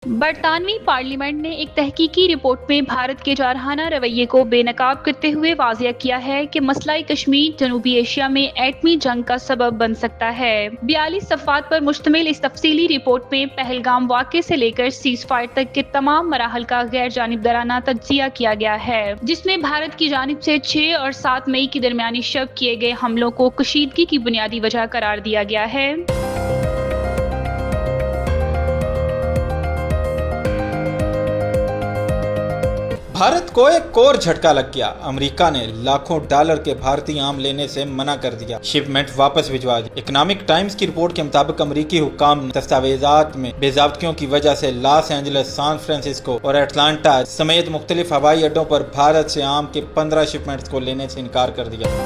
برطانوی پارلیمنٹ نے ایک تحقیقی رپورٹ میں بھارت کے جارحانہ رویے کو بے نقاب کرتے ہوئے واضح کیا ہے کہ مسئلہ کشمیر جنوبی ایشیا میں ایٹمی جنگ کا سبب بن سکتا ہے۔ 42 صفحات پر مشتمل اس تفصیلی رپورٹ میں پہلگام واقعے سے لے کر سیز فائر تک کے تمام مراحل کا غیر جانبدارانہ تجزیہ کیا گیا ہے، جس میں بھارت کی جانب سے 6 اور 7 مئی کے درمیان شب کیے گئے حملوں کو کشیدگی کی بنیادی وجہ قرار دیا گیا ہے۔ بھارت کو ایک اور جھٹکا لگ گیا۔ امریکہ نے لاکھوں ڈالر کے بھارتی عام لینے سے منع کر دیا، شپمنٹ واپس بھجوا دی۔ اکنامک ٹائمز کی رپورٹ کے مطابق امریکی حکام نے دستاویزات میں بے ضابطگیوں کی وجہ سے لاس اینجلس، سان فرانسسکو اور اٹلانٹا سمیت مختلف ہوائی اڈوں پر بھارت سے عام کے 15 شپمنٹس کو لینے سے انکار کر دیا۔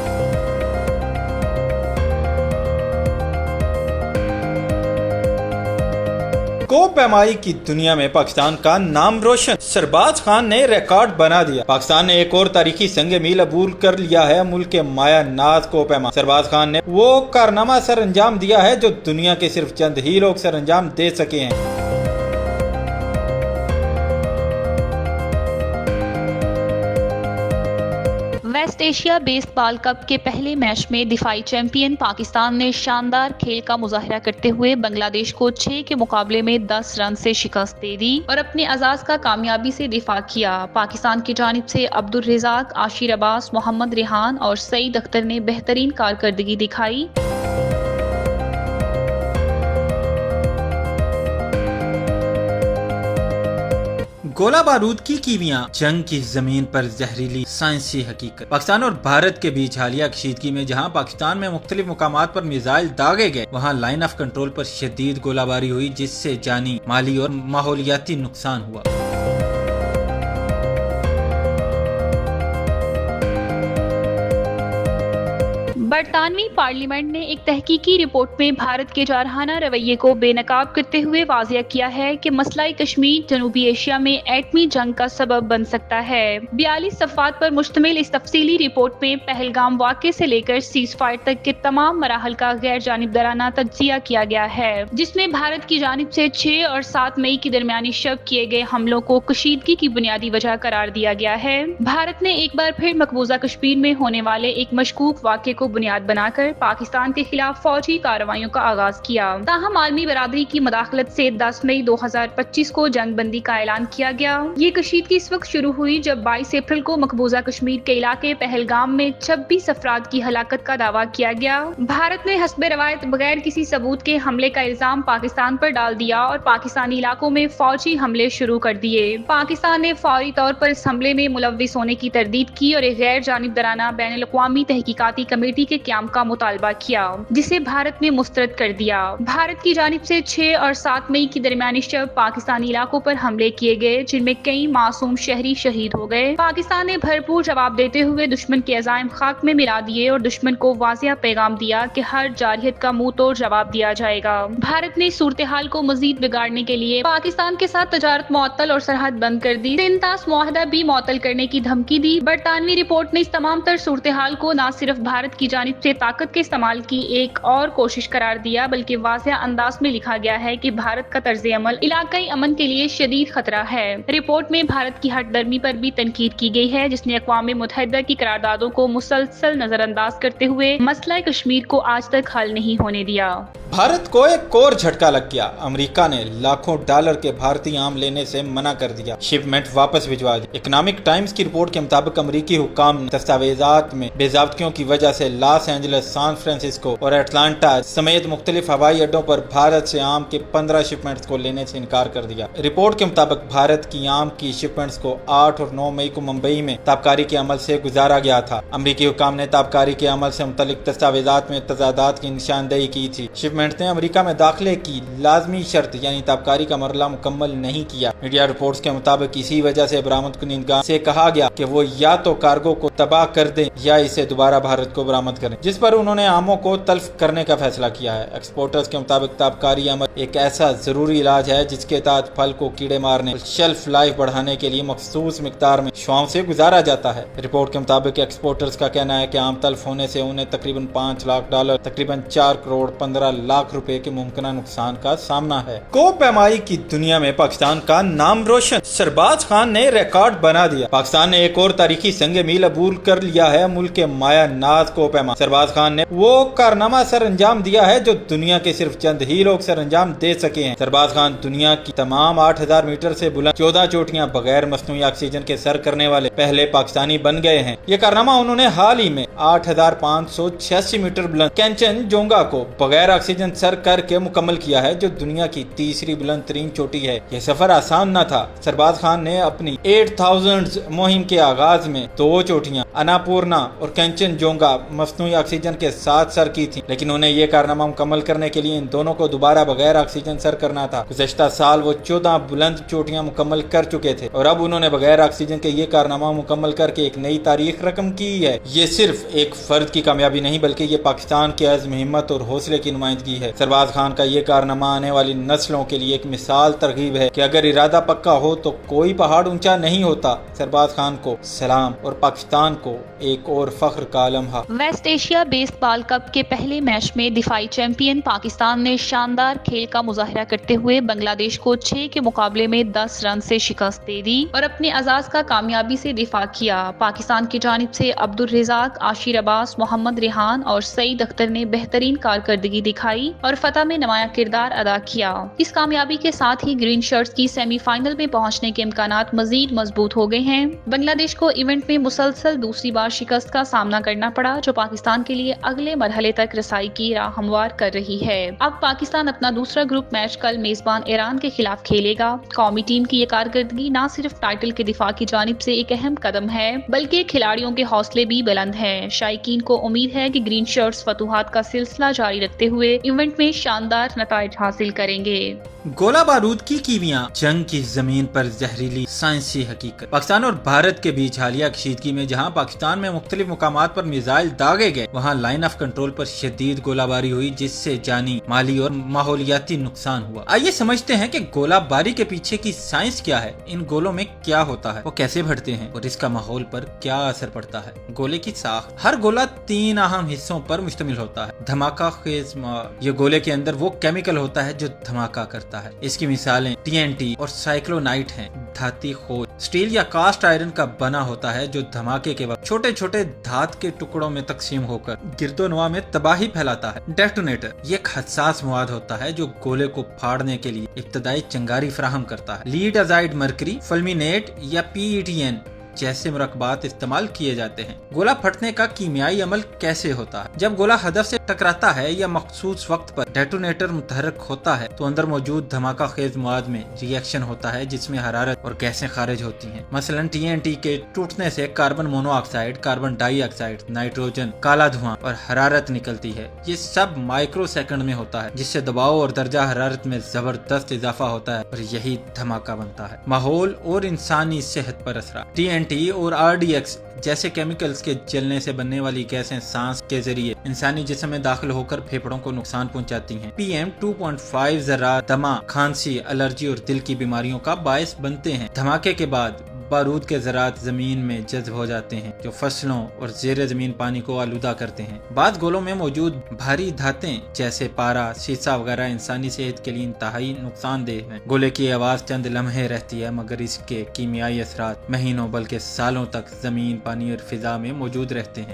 کو پیمائی کی دنیا میں پاکستان کا نام روشن، سرباز خان نے ریکارڈ بنا دیا۔ پاکستان نے ایک اور تاریخی سنگ میل عبور کر لیا ہے۔ ملک کے مایہ ناز کو پیما سرباز خان نے وہ کارنامہ سر انجام دیا ہے جو دنیا کے صرف چند ہی لوگ سر انجام دے سکے ہیں۔ ویسٹ ایشیا بیس بال کپ کے پہلے میچ میں دفاعی چیمپئن پاکستان نے شاندار کھیل کا مظاہرہ کرتے ہوئے بنگلہ دیش کو 6 کے مقابلے میں 10 رن سے شکست دے دی اور اپنے اعزاز کا کامیابی سے دفاع کیا۔ پاکستان کی جانب سے عبدالرزاق، عاشر عباس، محمد ریحان اور سعید اختر نے بہترین کارکردگی دکھائی۔ گولہ بارود کی کیمیاء، جنگ کی زمین پر زہریلی سائنسی حقیقت۔ پاکستان اور بھارت کے بیچ حالیہ کشیدگی میں جہاں پاکستان میں مختلف مقامات پر میزائل داغے گئے، وہاں لائن آف کنٹرول پر شدید گولہ باری ہوئی جس سے جانی، مالی اور ماحولیاتی نقصان ہوا۔ برطانوی پارلیمنٹ نے ایک تحقیقی رپورٹ میں بھارت کے جارحانہ رویے کو بے نقاب کرتے ہوئے واضح کیا ہے کہ مسئلہ کشمیر جنوبی ایشیا میں ایٹمی جنگ کا سبب بن سکتا ہے۔ 42 صفحات پر مشتمل اس تفصیلی رپورٹ میں پہلگام واقعے سے لے کر سیز فائر تک کے تمام مراحل کا غیر جانبدارانہ تجزیہ کیا گیا ہے، جس میں بھارت کی جانب سے 6 اور 7 مئی کے درمیان شب کیے گئے حملوں کو کشیدگی کی بنیادی وجہ قرار دیا گیا ہے۔ بھارت نے ایک بار پھر مقبوضہ کشمیر میں ہونے والے ایک مشکوک واقعے کو بنیاد بنا کر پاکستان کے خلاف فوجی کارروائیوں کا آغاز کیا۔ تاہم عالمی برادری کی مداخلت سے 10 مئی 2025 کو جنگ بندی کا اعلان کیا گیا۔ یہ کشیدگی اس وقت شروع ہوئی جب 22 اپریل کو مقبوضہ کشمیر کے علاقے پہلگام میں 26 افراد کی ہلاکت کا دعویٰ کیا گیا۔ بھارت نے حسب روایت بغیر کسی ثبوت کے حملے کا الزام پاکستان پر ڈال دیا اور پاکستانی علاقوں میں فوجی حملے شروع کر دیے۔ پاکستان نے فوری طور پر اس حملے میں ملوث ہونے کی تردید کی اور ایک غیر جانبدارانہ بین الاقوامی تحقیقاتی کمیٹی کے قیام کا مطالبہ کیا، جسے بھارت نے مسترد کر دیا۔ بھارت کی جانب سے 6 اور 7 مئی کی درمیانی شب پاکستانی علاقوں پر حملے کیے گئے جن میں کئی معصوم شہری شہید ہو گئے۔ پاکستان نے بھرپور جواب دیتے ہوئے دشمن کے عزائم خاک میں ملا دیے اور دشمن کو واضح پیغام دیا کہ ہر جارحیت کا منہ توڑ جواب دیا جائے گا۔ بھارت نے صورتحال کو مزید بگاڑنے کے لیے پاکستان کے ساتھ تجارت معطل اور سرحد بند کر دی، 3 طاس معاہدہ بھی معطل کرنے کی دھمکی دی۔ برطانوی رپورٹ نے اس تمام تر صورتحال کو نہ صرف بھارت کی جانب سے طاقت کے استعمال کی ایک اور کوشش قرار دیا بلکہ واضح انداز میں لکھا گیا ہے کہ بھارت کا طرز عمل علاقائی امن کے لیے شدید خطرہ ہے۔ رپورٹ میں بھارت کی ہٹ درمی پر بھی تنقید کی گئی ہے جس نے اقوام متحدہ کی قراردادوں کو مسلسل نظر انداز کرتے ہوئے مسئلہ کشمیر کو آج تک حل نہیں ہونے دیا۔ بھارت کو ایک اور جھٹکا لگ گیا۔ امریکہ نے لاکھوں ڈالر کے بھارتی عام لینے سے منع کر دیا، شپمنٹ واپس بھجوا دی۔ اکنامک ٹائمز کی رپورٹ کے مطابق امریکی حکام نے دستاویزات میں بے ضابطگیوں کی وجہ سے لاس اینجلس، سان فرانسسکو اور اٹلانٹا سمیت مختلف ہوائی اڈوں پر بھارت سے عام کے 15 شپمنٹس کو لینے سے انکار کر دیا۔ رپورٹ کے مطابق بھارت کی عام کی شپمنٹس کو 8 اور 9 مئی کو ممبئی میں تابکاری کے عمل سے گزارا گیا تھا۔ امریکی حکام نے تابکاری کے عمل سے متعلق دستاویزات میں تضادات کی نشاندہی کی تھی۔ شپمنٹ نے امریکہ میں داخلے کی لازمی شرط یعنی تابکاری کا مرحلہ مکمل نہیں کیا۔ میڈیا رپورٹس کے مطابق اسی وجہ سے برآمد کنندگان سے کہا گیا کہ وہ یا تو کارگو کو تباہ کر دیں یا اسے دوبارہ بھارت کو برآمد बरामद करें, जिस पर उन्होंने आमों को तल्फ करने का फैसला किया है। एक्सपोर्टर्स के मुताबिक ताबकारी अमल एक ऐसा जरूरी इलाज है जिसके तहत फल को कीड़े मारने और शेल्फ लाइफ बढ़ाने के लिए मखसूस मिकदार में शुआओं से गुजारा जाता है। रिपोर्ट के मुताबिक एक्सपोर्टर्स का कहना है कि आम तल्फ होने से उन्हें तकरीबन $5 लाख तकरीबन 4 करोड़ 15 लाख रुपए के मुमकिन नुकसान का सामना है। कोप पैमाई की दुनिया में पाकिस्तान का नाम रोशन, सरबाज खान ने रिकॉर्ड बना दिया। पाकिस्तान ने एक और तारीखी संग मील अबूल कर लिया है। मुल्क के माया नाज को पैमा सरबाज खान ने वो कारनामा सर अंजाम दिया है जो दुनिया के सिर्फ चंद ही लोग सर अंजाम दे सके हैं। सरबाज खान दुनिया की तमाम 8000 मीटर से बुलंद 14 चोटियां बगैर मसनूई ऑक्सीजन के सर करने वाले पहले पाकिस्तानी बन गए हैं। ये कारनामा उन्होंने हाल ही में 8586 मीटर बुलंद कंचनजोंगा को बगैर ऑक्सीजन सर करके मुकम्मल किया है, जो दुनिया की तीसरी बुलंद तरीन चोटी है। यह सफर आसान न था। सरबाज खान ने अपनी 8000 मुहिम के आगाज में 2 चोटियां अन्नपूर्णा और कंचनजोंगा मसनूई ऑक्सीजन के साथ सर की थी, लेकिन उन्हें यह कारनामा मुकम्मल करने के लिए इन दोनों को दोबारा बगैर ऑक्सीजन सर करना था। गुज़श्ता साल वो 14 बुलंद चोटियां मुकम्मल कर चुके थे और अब उन्होंने बगैर ऑक्सीजन के ये कारनामा मुकम्मल करके एक नई तारीख रकम की है। ये सिर्फ एक फर्द की कामयाबी नहीं बल्कि ये पाकिस्तान की अज़्म, हिम्मत और हौसले की नुमाइंदगी है। सरबाज खान का ये कारनामा आने वाली नस्लों के लिए एक मिसाल तरगीब है कि अगर इरादा पक्का हो तो कोई पहाड़ ऊंचा नहीं होता। सरबाज खान को सलाम और पाकिस्तान को एक और फख्र का लम्हा। वेस्ट एशिया बेसबॉल कप के पहले मैच में दिफाई चैंपियन पाकिस्तान ने शानदार खेल का मुजाहरा करते हुए बांग्लादेश को 6 के मुकाबले में 10 रन से शिकस्त दे दी और अपने अजाज का कामयाबी से दिफा किया। पाकिस्तान की जानिब से अब्दुल रज़ाक, आशिर अब्बास, मोहम्मद रिहान और सईद अख्तर ने बेहतरीन कारकर्दगी दिखाई और फतह में नुमाया किरदार अदा किया। इस कामयाबी के साथ ही ग्रीन शर्ट्स की सेमीफाइनल में पहुंचने के इम्कानात मजीद मजबूत हो गए हैं। बांग्लादेश को इवेंट में मुसलसल दूसरी बार शिकस्त का सामना करना पड़ा, जो पाकिस्तान के लिए अगले मरहले तक रसाई की राह हमवार कर रही है। अब पाकिस्तान अपना दूसरा ग्रुप मैच कल मेजबान ईरान के खिलाफ खेलेगा। कौमी टीम की ये कारकर्दगी न सिर्फ टाइटल के दिफा की जानिब से एक अहम कदम है बल्कि खिलाड़ियों के हौसले भी बुलंद हैं। शायकीन को उम्मीद है कि ग्रीन शर्ट्स फतूहात का सिलसिला जारी रखते हुए इवेंट में शानदार नताइज हासिल करेंगे। गोला बारूद की कीमिया, जंग की जमीन पर जहरीली साइंसी हकीकत। पाकिस्तान और भारत के बीच हालिया कशीदगी में जहां पाकिस्तान में मुख्तलिफ मुकामात पर मिसाइल दागे गए, वहां लाइन ऑफ कंट्रोल पर शदीद गोलाबारी हुई, जिससे जानी, माली और माहौलियाती नुकसान हुआ। आइए समझते हैं कि गोलाबारी के पीछे की साइंस क्या है, इन गोलों में क्या होता है, वो कैसे बढ़ते हैं और इसका माहौल पर क्या असर पड़ता है। गोले की साख। हर गोला 3 अहम हिस्सों पर मुश्तमिल होता है। धमाका खेज मौद, ये गोले के अंदर वो केमिकल होता है जो धमाका करता है। इसकी मिसालें TNT और साइक्लोनाइट हैं। धाती खोज, स्टील या कास्ट आयरन का बना होता है जो धमाके के वक्त छोटे छोटे धात के टुकड़ों में तकसीम होकर गिरदोनवा में तबाही फैलाता है। डेटोनेटर, ये एक हसास मवाद होता है जो गोले को फाड़ने के लिए इब्तदाई चिंगारी फराहम करता है। लीड अजाइड मरकरी, फुलमिनेट या PETN जैसे मुरक्बात इस्तेमाल किए जाते हैं। गोला फटने का कीमियाई अमल कैसे होता है? जब गोला हदफ से टकराता है या मखसूस वक्त पर डेटोनेटर मुतहरक होता है तो अंदर मौजूद धमाका खेज मवाद में रिएक्शन होता है जिसमें हरारत और गैसें खारिज होती हैं। मसलन TNT के टूटने से carbon monoxide, carbon dioxide, nitrogen, काला धुआं और हरारत निकलती है। ये सब माइक्रो सेकंड में होता है, जिससे दबाव और दर्जा हरारत में जबरदस्त इजाफा होता है और यही धमाका बनता है। माहौल और इंसानी सेहत पर असर। TNT और RDX जैसे केमिकल्स के जलने से बनने वाली गैसें सांस के जरिए इंसानी जिस्म में दाखिल होकर फेफड़ों को नुकसान पहुंचाती हैं। PM2.5 जरा दमा, खांसी, एलर्जी और दिल की बीमारियों का बायस बनते हैं। धमाके के बाद बारूद के ज़रात जमीन में जज्ब हो जाते हैं जो फसलों और ज़ेरे जमीन पानी को आलूदा करते हैं। बाद गोलों में मौजूद भारी धातें जैसे पारा, शीशा वगैरह इंसानी सेहत के लिए इंतहाई नुकसानदेह हैं। गोले की आवाज़ चंद लम्हे रहती है मगर इसके कीमियाई असरात महीनों बल्कि सालों तक जमीन, पानी और फिजा में मौजूद रहते हैं।